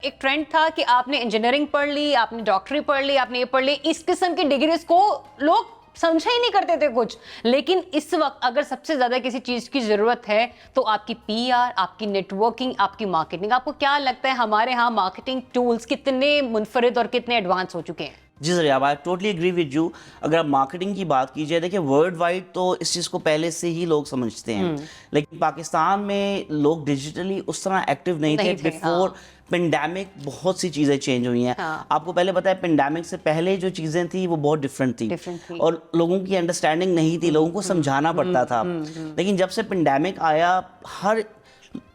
एक ट्रेंड था कि आपने इंजीनियरिंग पढ़ ली, आपने डॉक्टरी पढ़ ली, आपने ये पढ़ ली, इस किस्म की डिग्रीज को लोग समझा ही नहीं करते थे कुछ। लेकिन इस वक्त अगर सबसे ज्यादा किसी चीज की जरूरत है तो आपकी पीआर, आपकी नेटवर्किंग, आपकी मार्केटिंग। आपको क्या लगता है हमारे यहाँ मार्केटिंग टूल्स कितने मुनफरिद और कितने एडवांस हो चुके हैं? जी sir, I totally agree with you. अगर आप मार्केटिंग की बात की जाए, देखिए वर्ल्ड वाइड तो इस चीज़ को पहले से ही लोग समझते हैं, लेकिन पाकिस्तान में लोग डिजिटली उस तरह एक्टिव नहीं थे। बिफोर पेंडेमिक बहुत सी चीज़ें चेंज हुई हैं। आपको पहले पता है पेंडेमिक से पहले जो चीज़ें थी वो बहुत डिफरेंट थी और लोगों की अंडरस्टैंडिंग नहीं थी, लोगों को समझाना पड़ता था। लेकिन जब से पेंडेमिक आया, हर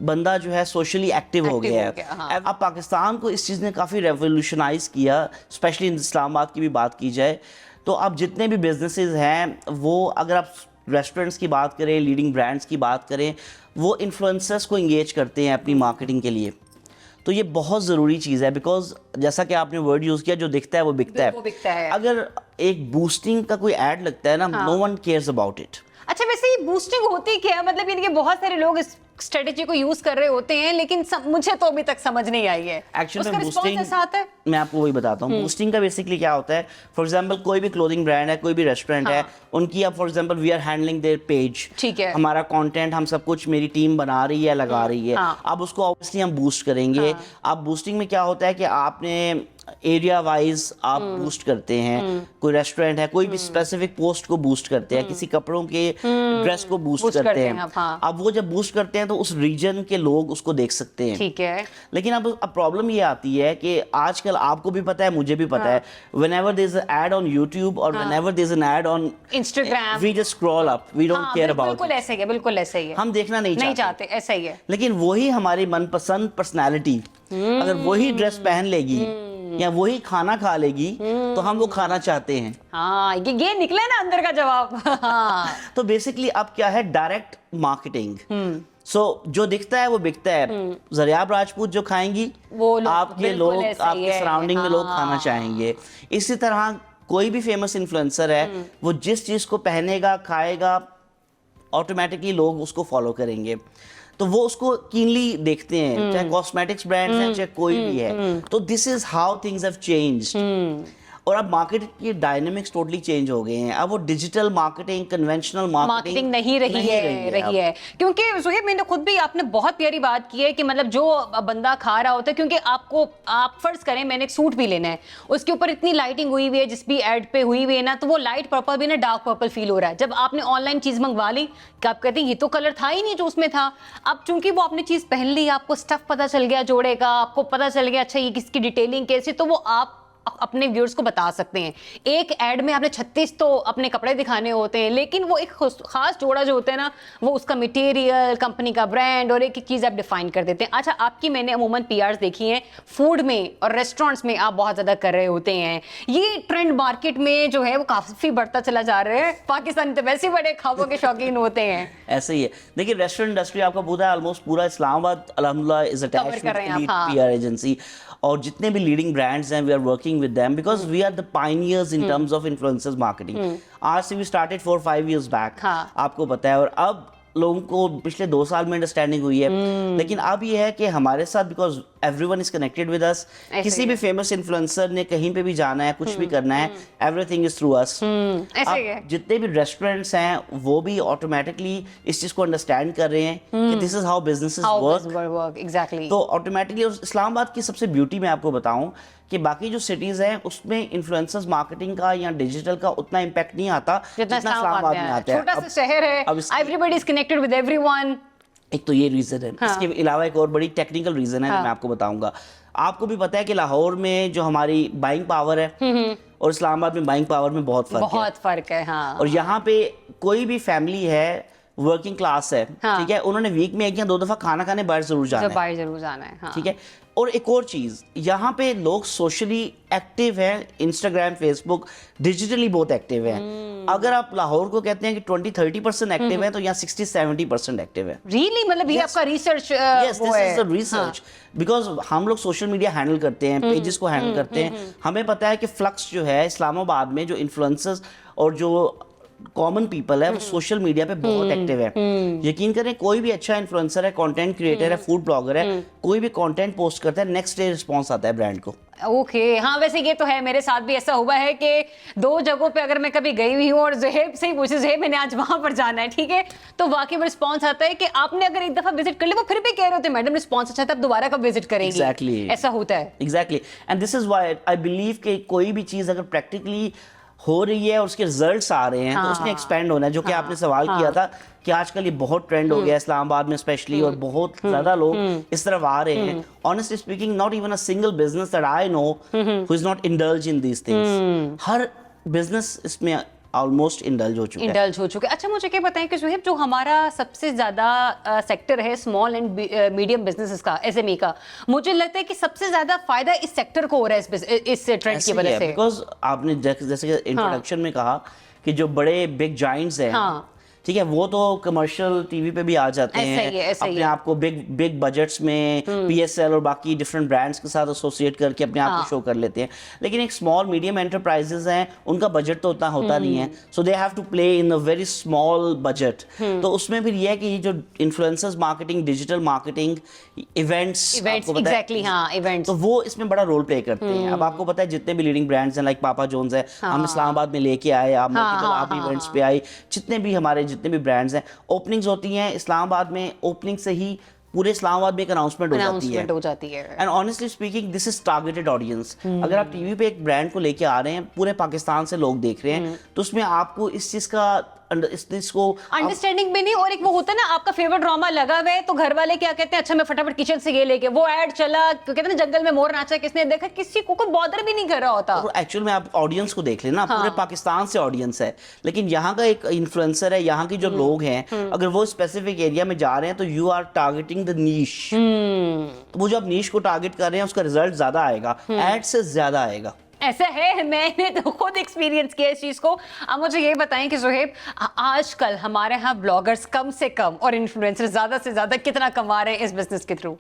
बंदा जो है सोशली एक्टिव हो गया है। अब पाकिस्तान को इस चीज़ ने काफ़ी रेवोल्यूशनाइज किया, स्पेशली इस्लामाबाद की भी बात की जाए तो अब जितने भी बिजनेसेस हैं, वो अगर आप रेस्टोरेंट्स की बात करें, लीडिंग ब्रांड्स की बात करें, वो इन्फ्लुएंसर्स को इंगेज करते हैं अपनी मार्केटिंग के लिए। तो ये बहुत ज़रूरी चीज़ है, बिकॉज जैसा कि आपने वर्ड यूज़ किया, जो दिखता है वो बिकता है। अगर एक बूस्टिंग का कोई ऐड लगता है ना, no one cares about it. अच्छा, वैसे ये बूस्टिंग होती क्या है? मतलब इनके बहुत सारे लोग इस स्ट्रेटेजी को यूज कर रहे होते हैं, लेकिन मुझे तो अभी तक समझ नहीं आई है। एक्चुअली उसका रिस्पॉन्स ऐसा आता है? मैं आपको वही बताता हूँ। बूस्टिंग का बेसिकली क्या होता है, फॉर एग्जांपल कोई भी क्लोथिंग ब्रांड है, कोई भी रेस्टोरेंट है, उनकी अब for example we are handling their page, ठीक है, हमारा कंटेंट हम सब कुछ मेरी टीम बना रही है, लगा रही है। अब उसको ऑब्वियसली हम बूस्ट करेंगे। अब बूस्टिंग में क्या होता है कि आपने एरिया वाइज आप बूस्ट करते हैं। कोई रेस्टोरेंट है, कोई भी स्पेसिफिक पोस्ट को बूस्ट करते हैं, किसी कपड़ों के ड्रेस को बूस्ट करते हैं। अब वो जब बूस्ट करते हैं तो उस रीजन के लोग उसको देख सकते हैं, ठीक है। लेकिन अब प्रॉब्लम ये आती है कि आजकल आपको भी पता है, मुझे भी पता है, whenever there is an ad on YouTube और whenever there is an ad on Instagram, we just scroll up, we don't care about it. बिल्कुल ऐसे ही है, बिल्कुल ऐसे ही है। हम देखना नहीं चाहते, ऐसा ही है। लेकिन वही हमारी मनपसंद पर्सनालिटी अगर वही ड्रेस पहन लेगी या वही खाना खा लेगी तो हम वो खाना चाहते हैं। हाँ, ये निकला ना अंदर का जवाब। तो बेसिकली अब क्या है, डायरेक्ट मार्केटिंग। जो दिखता है वो बिकता है। ज़रियाब राजपूत जो खाएंगी वो आपके लोग, आपके सराउंडिंग में लोग खाना चाहेंगे। इसी तरह कोई भी फेमस इन्फ्लुएंसर है, वो जिस चीज़ को पहनेगा, खाएगा, ऑटोमेटिकली लोग उसको फॉलो करेंगे, तो वो उसको कीनली देखते हैं, चाहे कॉस्मेटिक्स ब्रांड्स हैं, चाहे कोई भी है। तो this is how things have changed. और अब मार्केट की डायनामिक्स टोटली चेंज हो गए हैं। अब वो डिजिटल मार्केटिंग, कन्वेंशनल मार्केटिंग नहीं रही है। क्योंकि सुहेब, मैंने खुद भी, आपने बहुत प्यारी बात की है कि मतलब जो बंदा खा रहा होता है, क्योंकि आप फर्ज करें मैंने एक सूट भी लेना है, उसके ऊपर इतनी लाइटिंग हुई हुई है, जिस भी एड पे हुई हुई है ना, तो वो लाइट पर्पल भी ना डार्क पर्पल फील हो रहा है। जब आपने ऑनलाइन चीज मंगवा ली, आप कहते हैं ये तो कलर था ही नहीं जो उसमें था। अब चूंकि वो आपने चीज पहन ली, आपको स्टफ पता चल गया जोड़े का, आपको पता चल गया अच्छा ये किसकी डिटेलिंग कैसी, तो वो आप अपने व्यूअर्स को बता सकते हैं। एक एड में आपने 36 तो अपने कपड़े दिखाने होते हैं, लेकिन वो एक खास जोड़ा जो होता है ना, वो उसका मटेरियल, कंपनी का ब्रांड और एक चीज आप डिफाइन कर देते हैं। अच्छा, आपकी मैंने अमूमन पीआर्स देखी हैं फूड में और रेस्टोरेंट्स में, आप बहुत ज्यादा कर रहे होते हैं। ये ट्रेंड मार्केट में जो है वो काफी बढ़ता चला जा रहा है। पाकिस्तानी तो वैसे बड़े खाबों के शौकीन होते हैं। ऐसे ही है। देखिए रेस्टोरेंट इंडस्ट्री आपका पूरा ऑलमोस्ट पूरा इस्लामाबाद अल्हम्दुलिल्लाह is attached with PR agency, और जितने भी लीडिंग ब्रांड्स हैं, we are working with them because we are the pioneers in terms of influencers marketing. आज से we started 4-5 years back, आपको पता है। और अब लोगों को पिछले 2 साल में अंडरस्टैंडिंग हुई है। लेकिन अब ये है कि हमारे साथ, because everyone is connected with us, किसी भी फेमस इन्फ्लुएंसर ने कहीं पे भी जाना है, कुछ भी करना है, एवरीथिंग इज थ्रू अस। जितने भी रेस्टोरेंट्स हैं वो भी ऑटोमेटिकली इस चीज को अंडरस्टैंड कर रहे हैं कि this is how businesses work. Exactly. तो ऑटोमेटिकली, इस्लामाबाद की सबसे ब्यूटी मैं आपको बताऊं कि बाकी जो सिटीज हैं उसमें इन्फ्लुएंसर्स मार्केटिंग का या डिजिटल का उतना इम्पैक्ट नहीं आता जितना इस्लामाबाद में आता है। छोटा सा शहर है, everybody is connected with everyone. एक तो ये रीजन है। इसके अलावा एक और बड़ी टेक्निकल रीजन है जो मैं आपको बताऊंगा। आपको भी पता है कि लाहौर में जो हमारी बाइंग पावर है और इस्लामाबाद में बाइंग पावर में बहुत फर्क है। और यहाँ पे कोई भी फैमिली है, वर्किंग क्लास है, ठीक है, उन्होंने वीक में 1 या 2 दफा खाना खाने बाहर जरूर जाना है। ठीक है। और एक और चीज, यहाँ पे लोग सोशली एक्टिव हैं, इंस्टाग्राम, फेसबुक, डिजिटली बहुत एक्टिव हैं। अगर आप लाहौर को कहते हैं कि 20-30% एक्टिव है, तो यहाँ 60-70% एक्टिव है। रियली? मतलब ये आपका research? Yes, this is the research. Because हम लोग सोशल मीडिया हैंडल करते हैं, पेजेस को हैंडल करते हैं। हमें पता है कि फ्लक्स जो है इस्लामाबाद में, जो इन्फ्लुएंसर्स और जो कॉमन पीपल है वो सोशल मीडिया पे बहुत एक्टिव है। यकीन करें कोई भी अच्छा इन्फ्लुएंसर है, कंटेंट क्रिएटर है, फूड ब्लॉगर है, कोई भी कंटेंट पोस्ट करता है, नेक्स्ट डे रिस्पांस आता है ब्रांड को। ओके हाँ, वैसे ये तो है, मेरे साथ भी ऐसा हुआ है कि 2 जगहों पे अगर मैं कभी गई हुई हूँ और ज़ुहैब से ही पूछे ज़ुहैब मैंने आज वहां पर जाना है, ठीक है, तो वाकई में रिस्पांस आता है कि आपने अगर एक दफा विजिट कर लिया, वो फिर भी कह रहे होते मैडम रिस्पांस अच्छा था, आप दोबारा कब विजिट करेंगे। Exactly. ऐसा होता है। Exactly, and this is why I believe कि कोई भी चीज अगर प्रैक्टिकली हो रही है और उसके रिजल्ट्स आ रहे हैं तो उसने एक्सपेंड होना है। जो कि आपने सवाल किया था कि आजकल ये बहुत ट्रेंड हो गया इस्लामाबाद में स्पेशली, और बहुत ज्यादा लोग इस तरफ आ रहे हैं। Honestly speaking, not even a single business that I know who is not indulge in these things. हर बिजनेस इसमें ऑलमोस्ट इंडल्ज हो चुका है। इंडल्ज हो चुके। अच्छा मुझे क्या बताएं कि ज़ुहैब जो हमारा सबसे ज्यादा सेक्टर है स्मॉल एंड मीडियम बिजनेसेस का, एसएमई का, मुझे लगता है कि सबसे ज्यादा फायदा इस सेक्टर को हो रहा है इस ट्रेंड की वजह से। बिकॉज आपने जैसे कि इंट्रोडक्शन में कहा कि जो बड़े बिग जाइंट्स हैं, ठीक है, वो तो कमर्शियल टीवी पे भी आ जाते हैं, अपने आप को बिग बजट्स में पीएसएल और बाकी डिफरेंट ब्रांड्स के साथ एसोसिएट करके अपने आप को शो कर लेते हैं। लेकिन एक स्मॉल मीडियम एंटरप्राइजेस हैं, उनका बजट तो उतना होता नहीं है, so they have to play in a very small budget. तो उसमें फिर ये है कि ये जो influencers marketing, digital marketing, events, exactly हाँ, इवेंट्स, तो वो इसमें बड़ा रोल प्ले करते हैं। अब आपको पता है जितने भी लीडिंग ब्रांड्स हैं, लाइक पापा जोन्स है, हम इस्लामाबाद में लेके आए, आप इवेंट्स पे आए, जितने भी हमारे जितने भी ब्रांड्स हैं, ओपनिंग्स होती हैं इस्लामाबाद में, ओपनिंग से ही पूरे इस्लामाबाद में एक अनाउंसमेंट हो जाती है। And honestly speaking this is targeted audience. अगर आप टीवी पे एक ब्रांड को लेके आ रहे हैं, पूरे पाकिस्तान से लोग देख रहे हैं, तो उसमें आपको इस चीज का इसको अंडरस्टैंडिंग भी नहीं, और एक वो होता है ना आपका फेवरेट ड्रामा लगा हुआ है तो घर वाले क्या कहते हैं, अच्छा मैं फटाफट किचन से ये लेके, वो ऐड चला, कहते हैं ना जंगल में मोर नाचा, किसने देखा, किसी को कोई बॉदर भी नहीं कर रहा होता। तो एक्चुअल में आप ऑडियंस को देख लेना, पूरे पाकिस्तान से ऑडियंस है, लेकिन यहाँ का एक इन्फ्लुएंसर है, यहाँ की जो लोग हैं, अगर वो स्पेसिफिक एरिया में जा रहे हैं तो you are targeting the niche. तो वो जो आप नीश को टारगेट कर रहे हैं उसका रिजल्ट ज्यादा आएगा, एड से ज्यादा आएगा। ऐसा है, मैंने तो खुद एक्सपीरियंस किया इस चीज को। अब मुझे ये बताएं कि ज़ुहैब आजकल हमारे यहाँ ब्लॉगर्स कम से कम और इन्फ्लुएंसर ज्यादा से ज्यादा कितना कमा रहे हैं इस बिजनेस के थ्रू?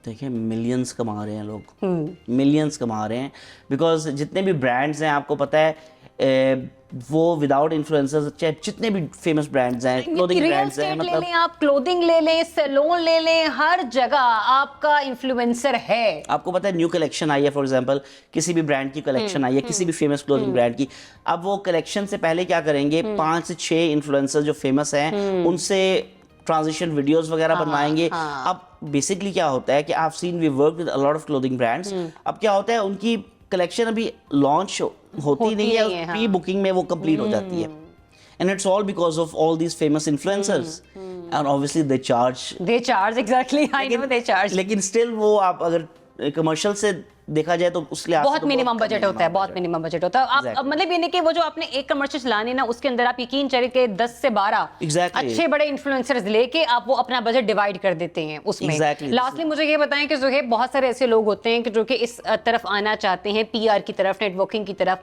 देखिए मिलियंस कमा रहे हैं लोग, मिलियंस कमा रहे हैं, बिकॉज जितने भी ब्रांड्स हैं आपको पता है वो विदाउट इन्फ्लुएंसर्स, चाहे जितने भी फेमस ब्रांड्स हैं, क्लोथिंग ब्रांड्स हैं, मतलब ले लें आप, क्लोथिंग ले लें, सैलून ले लें, हर जगह आपका इन्फ्लुएंसर है। आपको पता है न्यू कलेक्शन आई है, फॉर एग्जांपल किसी भी ब्रांड की कलेक्शन आई है, किसी भी फेमस क्लोथिंग ब्रांड की, अब वो कलेक्शन से पहले क्या करेंगे, 5 से 6 इन्फ्लुएंसर जो फेमस हैं उनसे ट्रांजिशन वीडियोस वगैरह बनवाएंगे। अब बेसिकली क्या होता है कि I have seen we work with a lot of clothing brands. अब क्या होता है, उनकी कलेक्शन अभी लॉन्च होती नहीं है, प्री बुकिंग में वो कंप्लीट हो जाती है, and it's all because of all these famous influencers and obviously they charge exactly, I know they charge, लेकिन still वो आप अगर कमर्शियल से देखा जाए तो उस लिहाज बहुत मिनिमम बजट होता है, बहुत मिनिमम बजट होता है। आप अब मतलब ये नहीं कि वो जो आपने एक कमर्शियल चलाने ना उसके अंदर आप यकीन करें कि 10 से 12 अच्छे बड़े इन्फ्लुएंसर्स लेके आप वो अपना बजट डिवाइड कर देते हैं उसमें। लास्टली मुझे ये बताएं कि ज़ुहैब बहुत सारे ऐसे लोग होते हैं कि जो कि इस तरफ आना चाहते हैं, पीआर की तरफ, नेटवर्किंग की तरफ,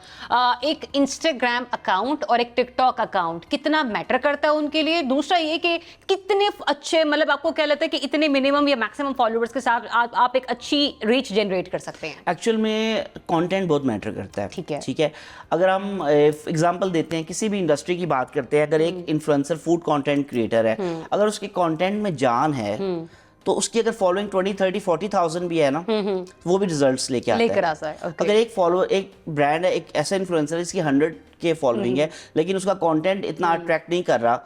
एक इंस्टाग्राम अकाउंट और एक टिकटॉक अकाउंट कितना मैटर करता है उनके लिए? दूसरा ये कि कितने अच्छे, मतलब आपको क्या लगता है कि इतने मिनिमम या मैक्सिमम फॉलोअर्स के साथ आप एक अच्छी रीच जनरेट कर सकते हैं? एक्चुअल में कंटेंट बहुत मैटर करता है, ठीक है। अगर हम एग्जांपल देते हैं, किसी भी इंडस्ट्री की बात करते हैं, अगर एक इन्फ्लुएंसर फूड कंटेंट क्रिएटर है, अगर उसके कंटेंट में जान है तो उसकी अगर फॉलोइंग 20, 30, 40,000 भी है ना, वो भी रिजल्ट्स लेके आता है। अगर एक ब्रांड है, एक ऐसा इन्फ्लुएंसर है जिसकी 100 के फॉलोइंग है लेकिन उसका कंटेंट इतना अट्रैक्ट नहीं कर रहा,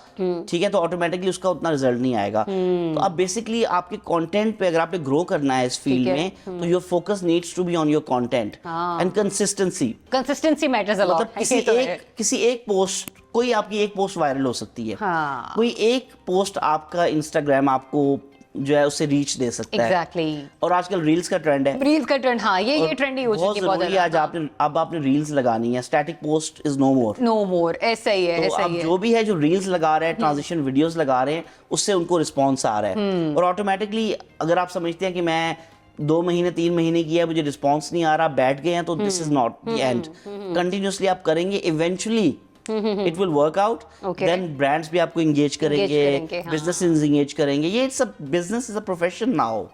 ठीक है, तो ऑटोमेटिकली उसका उतना रिजल्ट नहीं आएगा। तो अब बेसिकली आपके कंटेंट पे अगर आपने ग्रो करना है इस फील्ड में, तो your focus needs to be on your content and consistency matters a lot. मतलब किसी एक पोस्ट, कोई आपकी एक पोस्ट वायरल हो सकती है, कोई एक पोस्ट आपका इंस्टाग्राम आपको जो है उससे रीच दे सकता है। और आजकल रील्स का ट्रेंड है, हाँ, ये ट्रेंडी हो चुकी है बहुत ज़्यादा। आज आपने रील्स लगानी है, स्टैटिक पोस्ट इज नो मोर, ऐसा ही है। तो अब जो भी है जो रील्स लगा रहे हैं, ट्रांजिशन वीडियोस लगा रहे हैं, उससे उनको रिस्पॉन्स आ रहा है, और ऑटोमेटिकली अगर आप समझते हैं कि मैं 2 महीने 3 महीने किया, मुझे रिस्पॉन्स नहीं आ रहा, बैठ गए हैं, तो this is not the end. Continuously आप करेंगे, eventually it will work out, then brands भी आपको engage करेंगे, businesses engage करेंगे, ये सब business is a profession now।